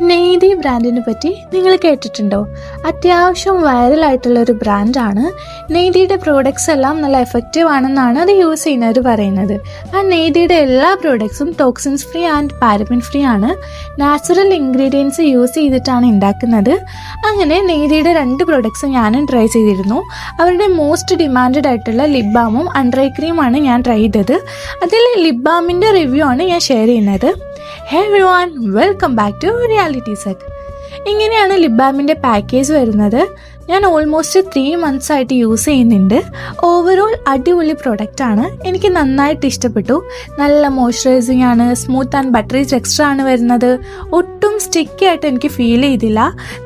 നെയ്തി ബ്രാൻഡിനെ പറ്റി നിങ്ങൾ കേട്ടിട്ടുണ്ടോ? അത്യാവശ്യം വൈറലായിട്ടുള്ള ഒരു ബ്രാൻഡാണ്. നെയ്തിയുടെ പ്രോഡക്ട്സ് എല്ലാം നല്ല എഫക്റ്റീവ് ആണെന്നാണ് അത് യൂസ് ചെയ്യുന്നവർ പറയുന്നത്. ആ നെയ്തിയുടെ എല്ലാ പ്രോഡക്ട്സും toxins free and paraben free ആണ്. നാച്ചുറൽ ഇൻഗ്രീഡിയൻസ് യൂസ് ചെയ്തിട്ടാണ് ഉണ്ടാക്കുന്നത്. അങ്ങനെ നെയ്തിയുടെ 2 പ്രോഡക്ട്സ് ഞാനും ട്രൈ ചെയ്തിരുന്നു. അവരുടെ മോസ്റ്റ് ഡിമാൻഡഡ് ആയിട്ടുള്ള ലിപ് ബാമും അണ്ടർ ഐ ക്രീമാണ് ഞാൻ ട്രൈ ചെയ്തത്. അതിൽ ലിപ് ബാമിൻ്റെ റിവ്യൂ ആണ് ഞാൻ ഷെയർ ചെയ്യുന്നത്. Hey everyone, welcome back to Reality Set. ഇങ്ങനെയാണ് ലിപ് ബാമിൻ്റെ പാക്കേജ് വരുന്നത്. ഞാൻ ഓൾമോസ്റ്റ് 3 months ആയിട്ട് യൂസ് ചെയ്യുന്നുണ്ട്. ഓവറോൾ അടിപൊളി പ്രൊഡക്റ്റാണ്. എനിക്ക് നന്നായിട്ട് ഇഷ്ടപ്പെട്ടു. നല്ല മോയ്സ്ചറൈസിങ് ആണ്, സ്മൂത്ത് ആൻഡ് ബട്ടറി ടെക്സ്ചർ ആണ് വരുന്നത്. ഒട്ടും സ്റ്റിക്കി ആയിട്ട് എനിക്ക് ഫീൽ ചെയ്തില്ല.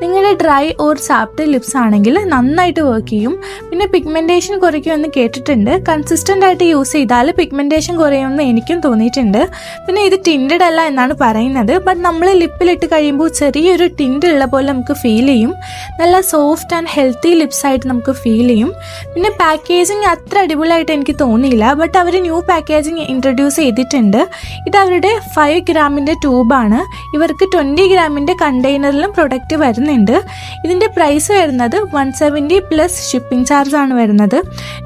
നിങ്ങളുടെ ഡ്രൈ ഓർ സാപ്റ്റ് ലിപ്സ് ആണെങ്കിൽ നന്നായിട്ട് വർക്ക് ചെയ്യും. പിന്നെ പിഗ്മെൻറ്റേഷൻ കുറയ്ക്കുമെന്ന് കേട്ടിട്ടുണ്ട്. കൺസിസ്റ്റൻ്റ് ആയിട്ട് യൂസ് ചെയ്താൽ പിഗ്മെൻറ്റേഷൻ കുറയുമെന്ന് എനിക്കും തോന്നിയിട്ടുണ്ട്. പിന്നെ ഇത് ടിൻറ്റഡ് അല്ല എന്നാണ് പറയുന്നത്. ബട്ട് നമ്മൾ ലിപ്പിലിട്ട് കഴിയുമ്പോൾ ചെറിയൊരു ടിൻറ്റ് ഉള്ള പോലെ നമുക്ക് ഫീൽ ചെയ്യും. നല്ല സോഫ്റ്റ് ആൻഡ് ഹെൽത്തി ലിപ്സ് ആയിട്ട് നമുക്ക് ഫീൽ ചെയ്യും. പിന്നെ പാക്കേജിങ് അത്ര അടിപൊളിയായിട്ട് എനിക്ക് തോന്നിയില്ല. ബട്ട് അവർ ന്യൂ പാക്കേജിങ് ഇൻട്രൊഡ്യൂസ് ചെയ്തിട്ടുണ്ട്. ഇത് അവരുടെ 5 ഗ്രാമിൻ്റെ ട്യൂബാണ്. ഇവർക്ക് 20 ഗ്രാമിൻ്റെ കണ്ടെയ്നറിലും പ്രൊഡക്റ്റ് വരുന്നുണ്ട്. ഇതിൻ്റെ പ്രൈസ് വരുന്നത് 170 പ്ലസ് ഷിപ്പിംഗ് ചാർജ് ആണ് വരുന്നത്.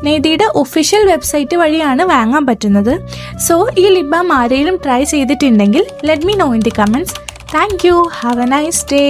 നെയ്തിയുടെ ഒഫീഷ്യൽ വെബ്സൈറ്റ് വഴിയാണ് വാങ്ങാൻ പറ്റുന്നത്. സോ ഈ ലിപ് ബാം ആരെങ്കിലും ട്രൈ ചെയ്തിട്ടുണ്ടെങ്കിൽ let me know in the comments. Thank you. Have a nice day.